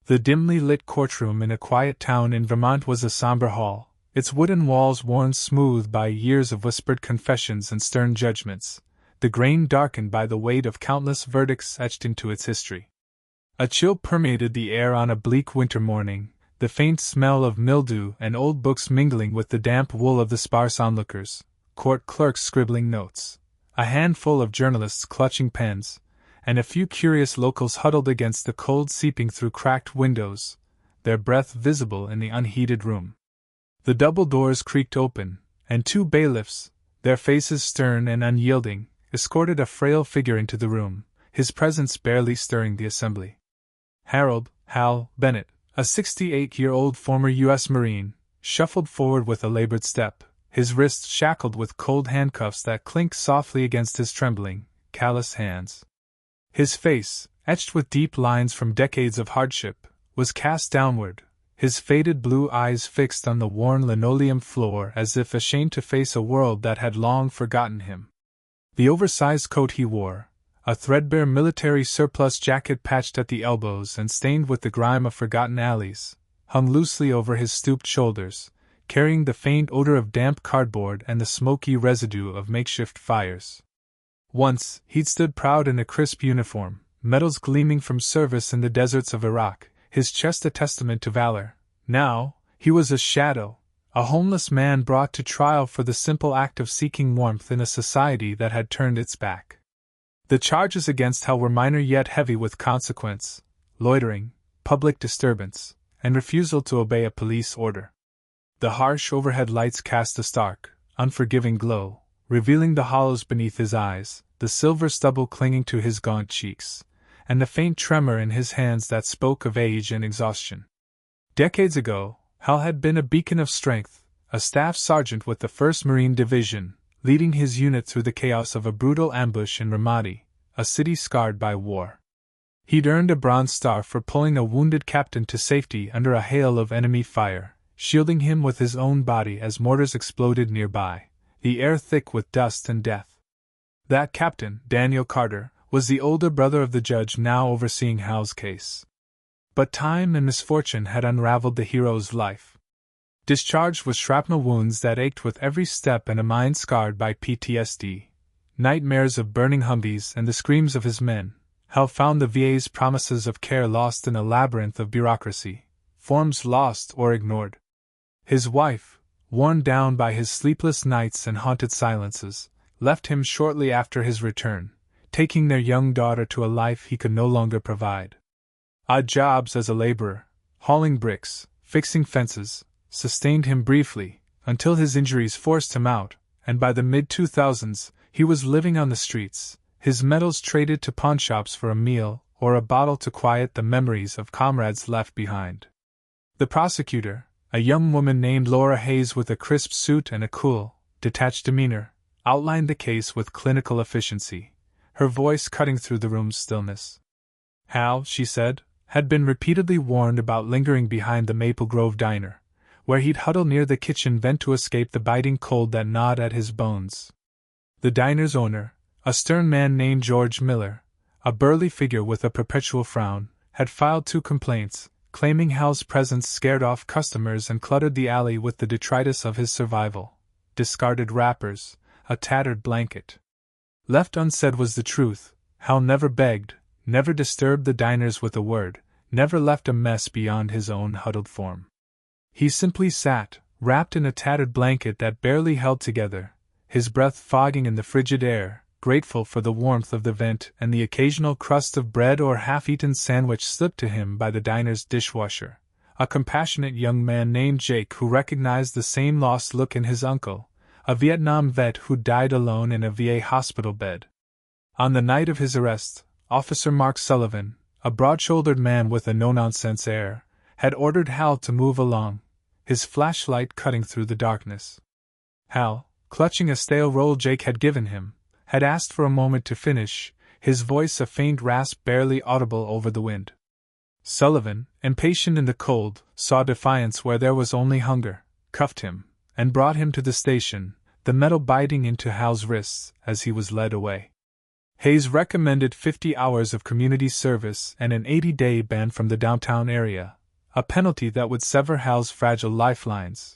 The dimly lit courtroom in a quiet town in Vermont was a somber hall, its wooden walls worn smooth by years of whispered confessions and stern judgments, the grain darkened by the weight of countless verdicts etched into its history. A chill permeated the air on a bleak winter morning, the faint smell of mildew and old books mingling with the damp wool of the sparse onlookers, court clerks scribbling notes, a handful of journalists clutching pens, and a few curious locals huddled against the cold seeping through cracked windows, their breath visible in the unheated room. The double doors creaked open, and two bailiffs, their faces stern and unyielding, escorted a frail figure into the room, his presence barely stirring the assembly. Harold Hal Bennett, a 68-year-old former U.S. Marine, shuffled forward with a labored step, his wrists shackled with cold handcuffs that clinked softly against his trembling, callous hands. His face, etched with deep lines from decades of hardship, was cast downward, his faded blue eyes fixed on the worn linoleum floor as if ashamed to face a world that had long forgotten him. The oversized coat he wore, a threadbare military surplus jacket patched at the elbows and stained with the grime of forgotten alleys, hung loosely over his stooped shoulders, carrying the faint odor of damp cardboard and the smoky residue of makeshift fires. Once, he'd stood proud in a crisp uniform, medals gleaming from service in the deserts of Iraq, his chest a testament to valor. Now, he was a shadow, a homeless man brought to trial for the simple act of seeking warmth in a society that had turned its back. The charges against Hal were minor yet heavy with consequence: loitering, public disturbance, and refusal to obey a police order. The harsh overhead lights cast a stark, unforgiving glow, revealing the hollows beneath his eyes, the silver stubble clinging to his gaunt cheeks, and the faint tremor in his hands that spoke of age and exhaustion. Decades ago, Hal had been a beacon of strength, a staff sergeant with the 1st Marine Division, leading his unit through the chaos of a brutal ambush in Ramadi, a city scarred by war. He'd earned a Bronze Star for pulling a wounded captain to safety under a hail of enemy fire, shielding him with his own body as mortars exploded nearby, the air thick with dust and death. That captain, Daniel Carter, was the older brother of the judge now overseeing Hal's case. But time and misfortune had unraveled the hero's life. Discharged with shrapnel wounds that ached with every step and a mind scarred by PTSD, nightmares of burning Humvees and the screams of his men, Hal found the VA's promises of care lost in a labyrinth of bureaucracy, forms lost or ignored. His wife, worn down by his sleepless nights and haunted silences, left him shortly after his return, taking their young daughter to a life he could no longer provide. Odd jobs as a laborer, hauling bricks, fixing fences, sustained him briefly, until his injuries forced him out, and by the mid-2000s, he was living on the streets, his medals traded to pawnshops for a meal or a bottle to quiet the memories of comrades left behind. The prosecutor, a young woman named Laura Hayes with a crisp suit and a cool, detached demeanor, outlined the case with clinical efficiency, her voice cutting through the room's stillness. Hal, she said, had been repeatedly warned about lingering behind the Maple Grove diner, where he'd huddle near the kitchen vent to escape the biting cold that gnawed at his bones. The diner's owner, a stern man named George Miller, a burly figure with a perpetual frown, had filed 2 complaints, claiming Hal's presence scared off customers and cluttered the alley with the detritus of his survival: discarded wrappers, a tattered blanket. Left unsaid was the truth: Hal never begged, never disturbed the diners with a word, never left a mess beyond his own huddled form. He simply sat, wrapped in a tattered blanket that barely held together, his breath fogging in the frigid air, grateful for the warmth of the vent and the occasional crust of bread or half-eaten sandwich slipped to him by the diner's dishwasher, a compassionate young man named Jake who recognized the same lost look in his uncle, a Vietnam vet who died alone in a VA hospital bed. On the night of his arrest, Officer Mark Sullivan, a broad-shouldered man with a no-nonsense air, had ordered Hal to move along, his flashlight cutting through the darkness. Hal, clutching a stale roll Jake had given him, had asked for a moment to finish, his voice a faint rasp barely audible over the wind. Sullivan, impatient in the cold, saw defiance where there was only hunger, cuffed him, and brought him to the station, the metal biting into Hal's wrists as he was led away. Hayes recommended 50 hours of community service and an 80-day ban from the downtown area, a penalty that would sever Hal's fragile lifelines.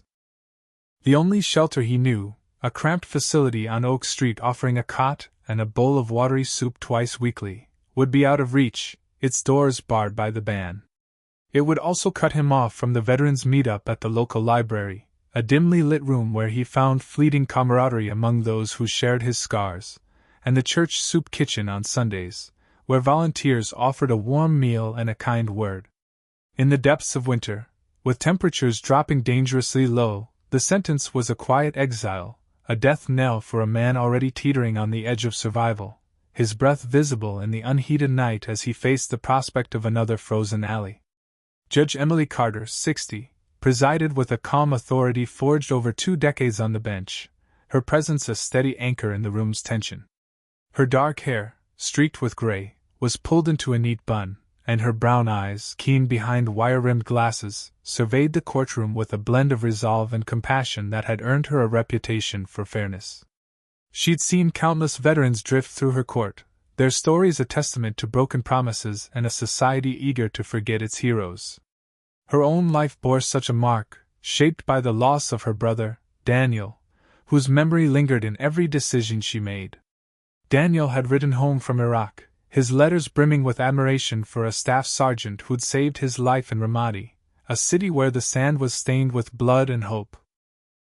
The only shelter he knew, a cramped facility on Oak Street offering a cot and a bowl of watery soup twice weekly, would be out of reach, its doors barred by the ban. It would also cut him off from the veterans' meet-up at the local library, a dimly lit room where he found fleeting camaraderie among those who shared his scars, and the church soup kitchen on Sundays, where volunteers offered a warm meal and a kind word. In the depths of winter, with temperatures dropping dangerously low, the sentence was a quiet exile, a death knell for a man already teetering on the edge of survival, his breath visible in the unheated night as he faced the prospect of another frozen alley. Judge Emily Carter, 60, presided with a calm authority forged over 2 decades on the bench, her presence a steady anchor in the room's tension. Her dark hair, streaked with gray, was pulled into a neat bun, and her brown eyes, keen behind wire-rimmed glasses, surveyed the courtroom with a blend of resolve and compassion that had earned her a reputation for fairness. She'd seen countless veterans drift through her court, their stories a testament to broken promises and a society eager to forget its heroes. Her own life bore such a mark, shaped by the loss of her brother, Daniel, whose memory lingered in every decision she made. Daniel had written home from Iraq, his letters brimming with admiration for a staff sergeant who'd saved his life in Ramadi, a city where the sand was stained with blood and hope.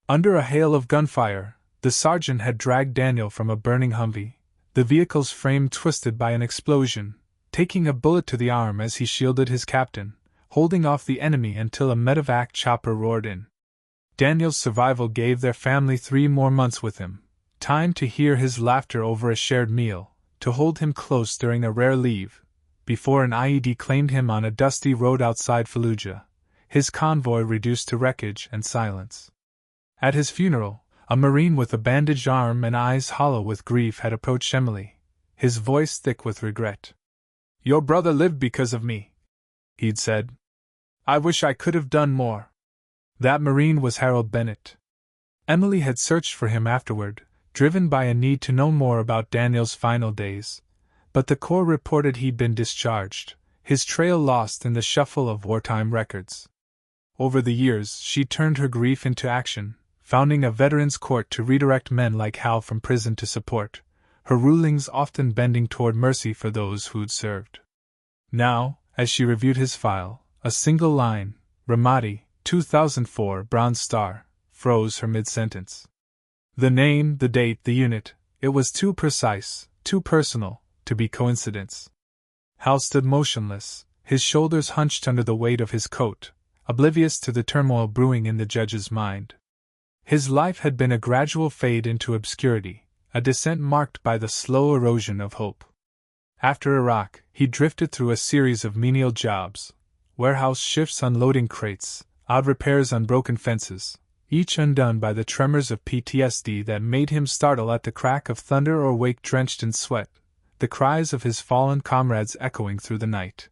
Under a hail of gunfire, the sergeant had dragged Daniel from a burning Humvee, the vehicle's frame twisted by an explosion, taking a bullet to the arm as he shielded his captain, holding off the enemy until a medevac chopper roared in. Daniel's survival gave their family 3 more months with him, time to hear his laughter over a shared meal, to hold him close during a rare leave, before an IED claimed him on a dusty road outside Fallujah, his convoy reduced to wreckage and silence. At his funeral, a Marine with a bandaged arm and eyes hollow with grief had approached Emily, his voice thick with regret. "Your brother lived because of me," he'd said. "I wish I could have done more." That Marine was Harold Bennett. Emily had searched for him afterward, driven by a need to know more about Daniel's final days, but the Corps reported he'd been discharged, his trail lost in the shuffle of wartime records. Over the years, she turned her grief into action, founding a veterans' court to redirect men like Hal from prison to support, her rulings often bending toward mercy for those who'd served. Now, as she reviewed his file, a single line, Ramadi, 2004 Bronze Star, froze her mid-sentence. The name, the date, the unit, it was too precise, too personal, to be coincidence. Hal stood motionless, his shoulders hunched under the weight of his coat, oblivious to the turmoil brewing in the judge's mind. His life had been a gradual fade into obscurity, a descent marked by the slow erosion of hope. After Iraq, he drifted through a series of menial jobs, warehouse shifts unloading crates, odd repairs on broken fences, each undone by the tremors of PTSD that made him startle at the crack of thunder or wake drenched in sweat, the cries of his fallen comrades echoing through the night.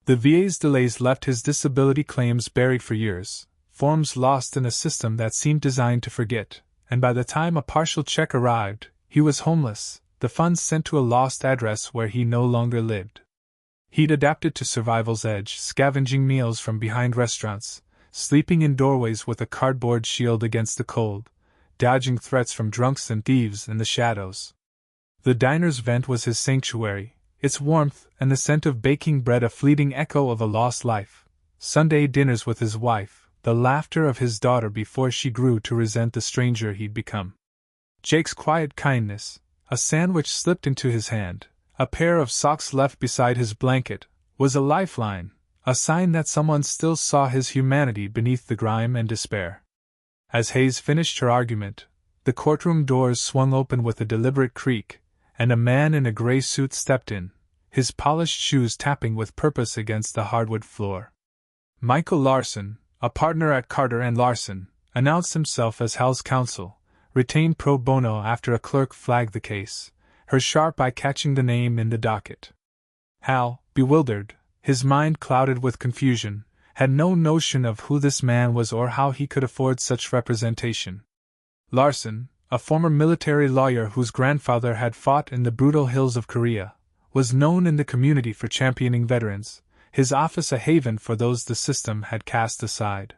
The VA's delays left his disability claims buried for years, forms lost in a system that seemed designed to forget, and by the time a partial check arrived, he was homeless, the funds sent to a lost address where he no longer lived. He'd adapted to survival's edge, scavenging meals from behind restaurants, sleeping in doorways with a cardboard shield against the cold, dodging threats from drunks and thieves in the shadows. The diner's vent was his sanctuary, its warmth and the scent of baking bread a fleeting echo of a lost life. Sunday dinners with his wife, the laughter of his daughter before she grew to resent the stranger he'd become. Jake's quiet kindness, a sandwich slipped into his hand, a pair of socks left beside his blanket, was a lifeline, a sign that someone still saw his humanity beneath the grime and despair. As Hayes finished her argument, the courtroom doors swung open with a deliberate creak, and a man in a gray suit stepped in, his polished shoes tapping with purpose against the hardwood floor. Michael Larson, a partner at Carter & Larson, announced himself as Hal's counsel, retained pro bono after a clerk flagged the case, her sharp eye catching the name in the docket. Hal, bewildered, his mind clouded with confusion, had no notion of who this man was or how he could afford such representation. Larson, a former military lawyer whose grandfather had fought in the brutal hills of Korea, was known in the community for championing veterans, his office a haven for those the system had cast aside.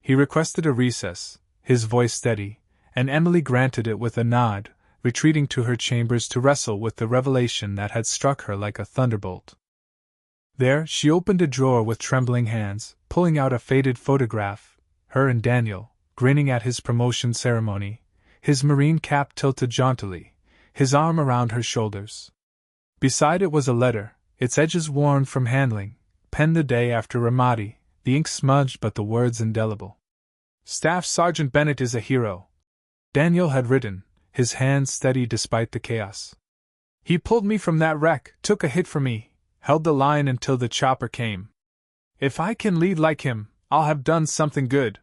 He requested a recess, his voice steady, and Emily granted it with a nod, retreating to her chambers to wrestle with the revelation that had struck her like a thunderbolt. There, she opened a drawer with trembling hands, pulling out a faded photograph, her and Daniel, grinning at his promotion ceremony, his marine cap tilted jauntily, his arm around her shoulders. Beside it was a letter, its edges worn from handling, penned the day after Ramadi, the ink smudged but the words indelible. Staff Sergeant Bennett is a hero, Daniel had written, his hands steady despite the chaos. He pulled me from that wreck, took a hit for me, held the line until the chopper came. If I can lead like him, I'll have done something good.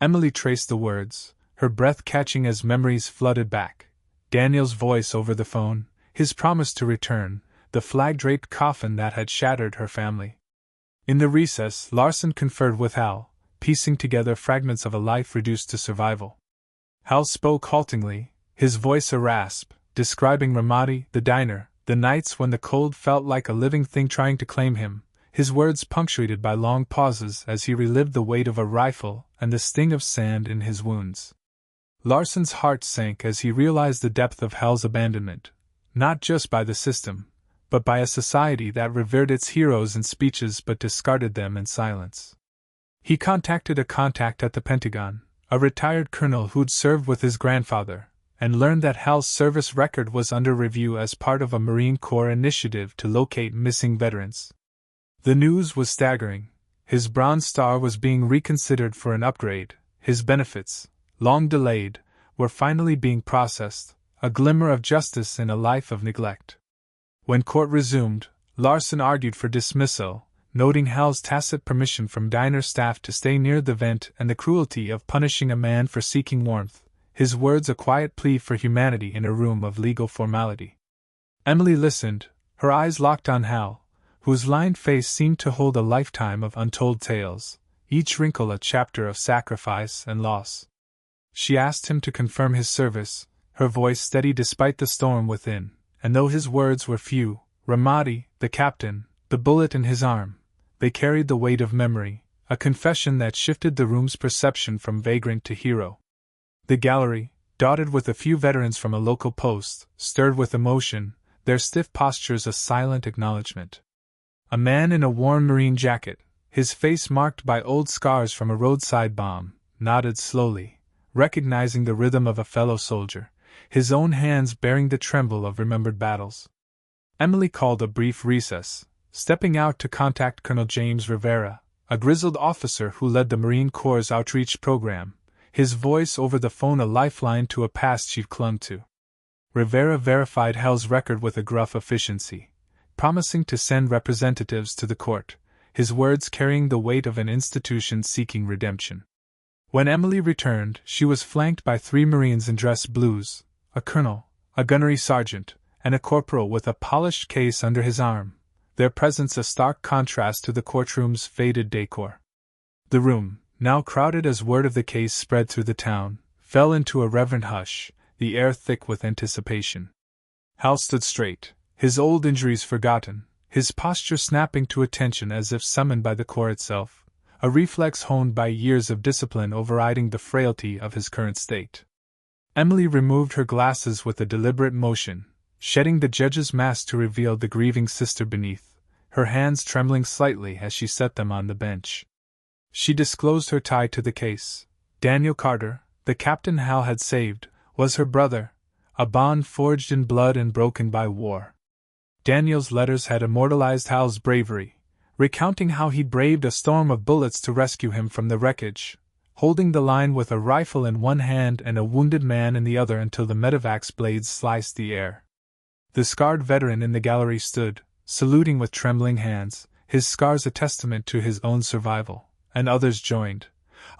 Emily traced the words, her breath catching as memories flooded back. Daniel's voice over the phone, his promise to return, the flag-draped coffin that had shattered her family. In the recess, Larson conferred with Hal, piecing together fragments of a life reduced to survival. Hal spoke haltingly, his voice a rasp, describing Ramadi, the diner, the nights when the cold felt like a living thing trying to claim him, his words punctuated by long pauses as he relived the weight of a rifle and the sting of sand in his wounds. Larson's heart sank as he realized the depth of Hal's abandonment, not just by the system, but by a society that revered its heroes in speeches but discarded them in silence. He contacted a contact at the Pentagon, a retired colonel who'd served with his grandfather, and learned that Hal's service record was under review as part of a Marine Corps initiative to locate missing veterans. The news was staggering. His Bronze Star was being reconsidered for an upgrade, his benefits, long delayed, were finally being processed, a glimmer of justice in a life of neglect. When court resumed, Larson argued for dismissal, noting Hal's tacit permission from diner staff to stay near the vent and the cruelty of punishing a man for seeking warmth, his words a quiet plea for humanity in a room of legal formality. Emily listened, her eyes locked on Hal, whose lined face seemed to hold a lifetime of untold tales, each wrinkle a chapter of sacrifice and loss. She asked him to confirm his service, her voice steady despite the storm within, and though his words were few, Ramadi, the captain, the bullet in his arm, they carried the weight of memory, a confession that shifted the room's perception from vagrant to hero. The gallery, dotted with a few veterans from a local post, stirred with emotion, their stiff postures a silent acknowledgement. A man in a worn marine jacket, his face marked by old scars from a roadside bomb, nodded slowly, recognizing the rhythm of a fellow soldier, his own hands bearing the tremble of remembered battles. Emily called a brief recess, stepping out to contact Colonel James Rivera, a grizzled officer who led the Marine Corps' outreach program, his voice over the phone a lifeline to a past she'd clung to. Rivera verified Hal's record with a gruff efficiency, promising to send representatives to the court, his words carrying the weight of an institution seeking redemption. When Emily returned, she was flanked by 3 Marines in dress blues, a colonel, a gunnery sergeant, and a corporal with a polished case under his arm, their presence a stark contrast to the courtroom's faded decor. The room, now crowded as word of the case spread through the town, fell into a reverent hush, the air thick with anticipation. Hal stood straight, his old injuries forgotten, his posture snapping to attention as if summoned by the Corps itself, a reflex honed by years of discipline overriding the frailty of his current state. Emily removed her glasses with a deliberate motion, shedding the judge's mask to reveal the grieving sister beneath, her hands trembling slightly as she set them on the bench. She disclosed her tie to the case. Daniel Carter, the captain Hal had saved, was her brother, a bond forged in blood and broken by war. Daniel's letters had immortalized Hal's bravery, recounting how he braved a storm of bullets to rescue him from the wreckage, holding the line with a rifle in one hand and a wounded man in the other until the medevacs blades sliced the air. The scarred veteran in the gallery stood, saluting with trembling hands, his scars a testament to his own survival, and others joined,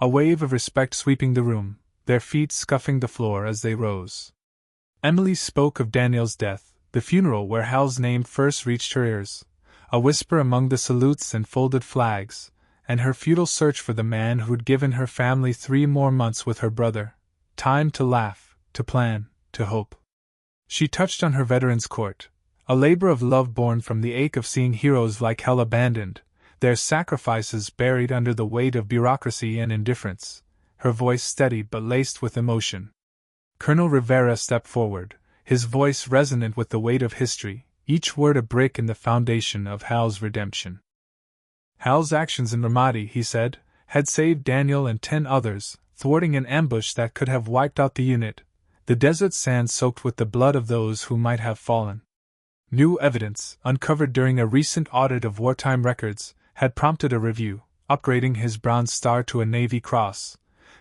a wave of respect sweeping the room, their feet scuffing the floor as they rose. Emily spoke of Daniel's death, the funeral where Hal's name first reached her ears, a whisper among the salutes and folded flags, and her futile search for the man who'd given her family 3 more months with her brother, time to laugh, to plan, to hope. She touched on her veterans' court, a labor of love born from the ache of seeing heroes like Hal abandoned, their sacrifices buried under the weight of bureaucracy and indifference, her voice steady but laced with emotion. Colonel Rivera stepped forward, his voice resonant with the weight of history, each word a brick in the foundation of Hal's redemption. Hal's actions in Ramadi, he said, had saved Daniel and 10 others, thwarting an ambush that could have wiped out the unit, the desert sand soaked with the blood of those who might have fallen. New evidence, uncovered during a recent audit of wartime records, had prompted a review, upgrading his Bronze Star to a Navy Cross,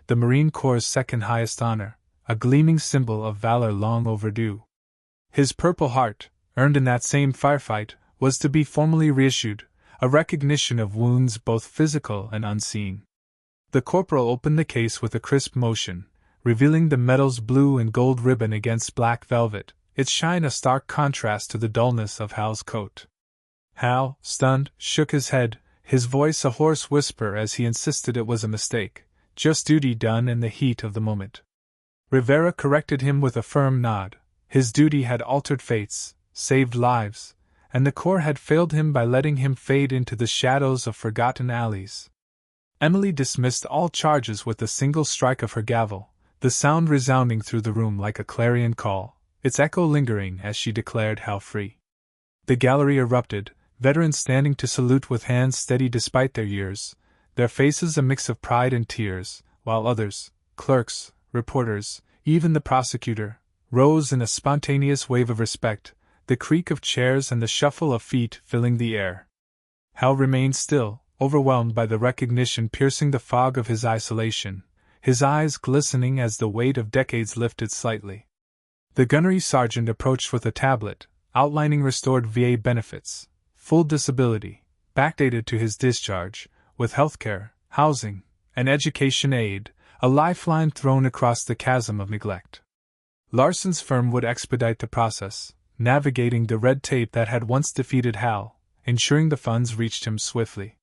the Marine Corps' second highest honor, a gleaming symbol of valor long overdue. His Purple Heart, earned in that same firefight, was to be formally reissued, a recognition of wounds both physical and unseen. The corporal opened the case with a crisp motion, revealing the medal's blue and gold ribbon against black velvet, its shine a stark contrast to the dullness of Hal's coat. Hal, stunned, shook his head, his voice a hoarse whisper as he insisted it was a mistake, just duty done in the heat of the moment. Rivera corrected him with a firm nod. His duty had altered fates, saved lives, and the Corps had failed him by letting him fade into the shadows of forgotten alleys. Emily dismissed all charges with a single strike of her gavel, the sound resounding through the room like a clarion call, its echo lingering as she declared Hal free. The gallery erupted, veterans standing to salute with hands steady despite their years, their faces a mix of pride and tears, while others, clerks, reporters, even the prosecutor, rose in a spontaneous wave of respect, the creak of chairs and the shuffle of feet filling the air. Hal remained still, overwhelmed by the recognition piercing the fog of his isolation, his eyes glistening as the weight of decades lifted slightly. The gunnery sergeant approached with a tablet, outlining restored VA benefits, full disability, backdated to his discharge, with healthcare, housing, and education aid, a lifeline thrown across the chasm of neglect. Larson's firm would expedite the process, navigating the red tape that had once defeated Hal, ensuring the funds reached him swiftly.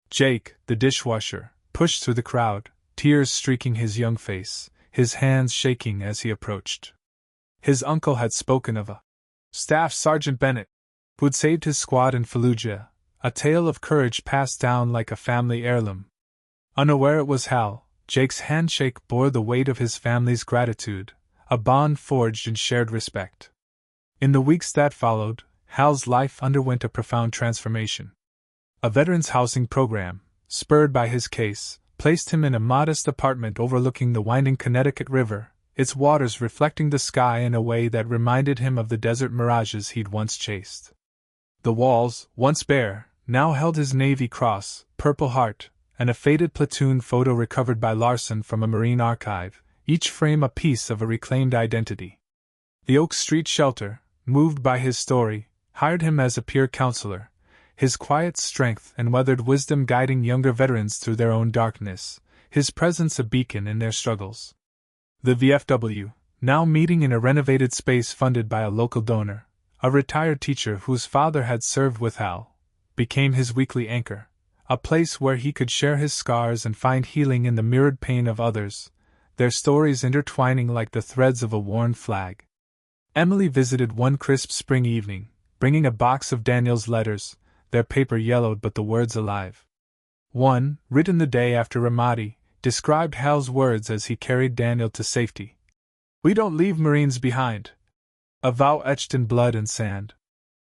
Jake, the dishwasher, pushed through the crowd, tears streaking his young face, his hands shaking as he approached. His uncle had spoken of a Staff Sergeant Bennett, who'd saved his squad in Fallujah, a tale of courage passed down like a family heirloom. Unaware it was Hal, Jake's handshake bore the weight of his family's gratitude, a bond forged in shared respect. In the weeks that followed, Hal's life underwent a profound transformation. A veterans' housing program, spurred by his case, placed him in a modest apartment overlooking the winding Connecticut River, its waters reflecting the sky in a way that reminded him of the desert mirages he'd once chased. The walls, once bare, now held his Navy Cross, Purple Heart, and a faded platoon photo recovered by Larson from a Marine archive, each frame a piece of a reclaimed identity. The Oak Street shelter, moved by his story, hired him as a peer counselor, his quiet strength and weathered wisdom guiding younger veterans through their own darkness, his presence a beacon in their struggles. The VFW, now meeting in a renovated space funded by a local donor, a retired teacher whose father had served with Hal, became his weekly anchor, a place where he could share his scars and find healing in the mirrored pain of others, their stories intertwining like the threads of a worn flag. Emily visited one crisp spring evening, bringing a box of Daniel's letters, their paper yellowed but the words alive. One, written the day after Ramadi, described Hal's words as he carried Daniel to safety. "We don't leave Marines behind." A vow etched in blood and sand.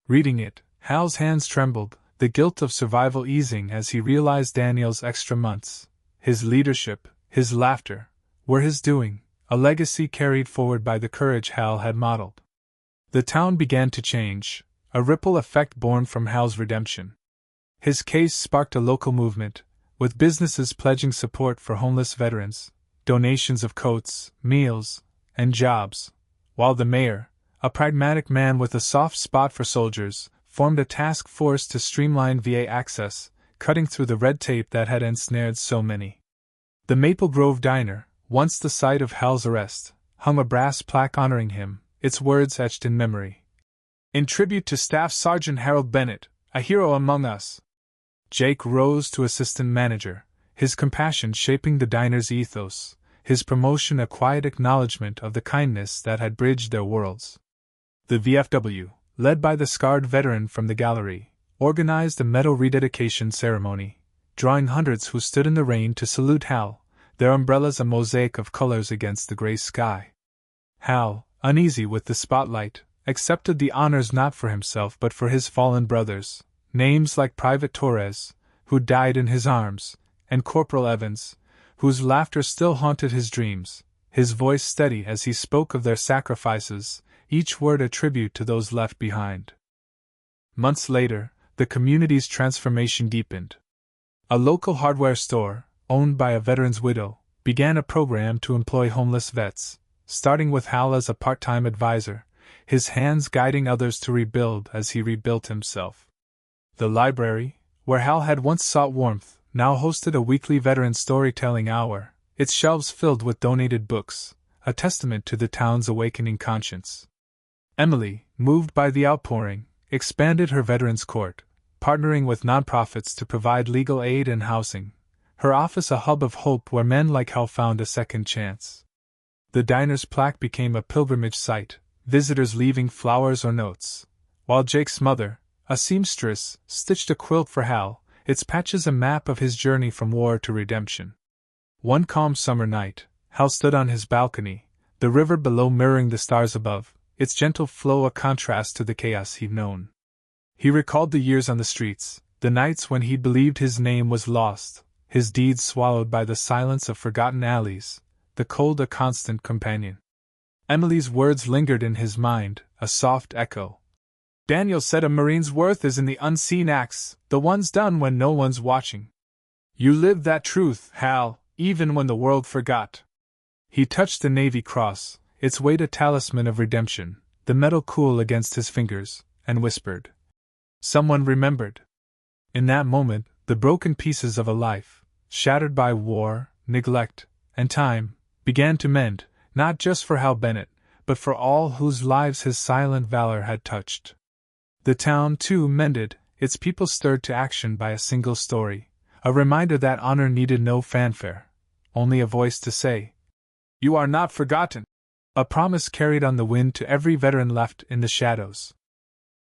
Reading it, Hal's hands trembled, the guilt of survival easing as he realized Daniel's extra months, his leadership, his laughter, were his doing, a legacy carried forward by the courage Hal had modeled. The town began to change, a ripple effect born from Hal's redemption. His case sparked a local movement, with businesses pledging support for homeless veterans, donations of coats, meals, and jobs, while the mayor, a pragmatic man with a soft spot for soldiers, formed a task force to streamline VA access, cutting through the red tape that had ensnared so many. The Maple Grove Diner, once the site of Hal's arrest, hung a brass plaque honoring him, its words etched in memory. "In tribute to Staff Sergeant Harold Bennett, a hero among us." Jake rose to assistant manager, his compassion shaping the diner's ethos, his promotion a quiet acknowledgment of the kindness that had bridged their worlds. The VFW, led by the scarred veteran from the gallery, organized a medal rededication ceremony, drawing hundreds who stood in the rain to salute Hal, their umbrellas a mosaic of colors against the gray sky. Hal, uneasy with the spotlight, accepted the honors not for himself but for his fallen brothers, names like Private Torres, who died in his arms, and Corporal Evans, whose laughter still haunted his dreams, his voice steady as he spoke of their sacrifices, each word a tribute to those left behind. Months later, the community's transformation deepened. A local hardware store, owned by a veteran's widow, began a program to employ homeless vets, starting with Hal as a part-time advisor, his hands guiding others to rebuild as he rebuilt himself. The library, where Hal had once sought warmth, now hosted a weekly veteran storytelling hour, its shelves filled with donated books, a testament to the town's awakening conscience. Emily, moved by the outpouring, expanded her Veterans Court, partnering with nonprofits to provide legal aid and housing, her office a hub of hope where men like Hal found a second chance. The diner's plaque became a pilgrimage site, visitors leaving flowers or notes, while Jake's mother, a seamstress, stitched a quilt for Hal, its patches a map of his journey from war to redemption. One calm summer night, Hal stood on his balcony, the river below mirroring the stars above, its gentle flow a contrast to the chaos he'd known. He recalled the years on the streets, the nights when he'd believed his name was lost, his deeds swallowed by the silence of forgotten alleys, the cold a constant companion. Emily's words lingered in his mind, a soft echo. Daniel said a Marine's worth is in the unseen acts, the ones done when no one's watching. You lived that truth, Hal, even when the world forgot. He touched the Navy Cross, its weight a talisman of redemption, the metal cool against his fingers, and whispered. Someone remembered. In that moment, the broken pieces of a life, shattered by war, neglect, and time, began to mend, not just for Hal Bennett, but for all whose lives his silent valor had touched. The town, too, mended, its people stirred to action by a single story, a reminder that honor needed no fanfare, only a voice to say, "You are not forgotten," a promise carried on the wind to every veteran left in the shadows.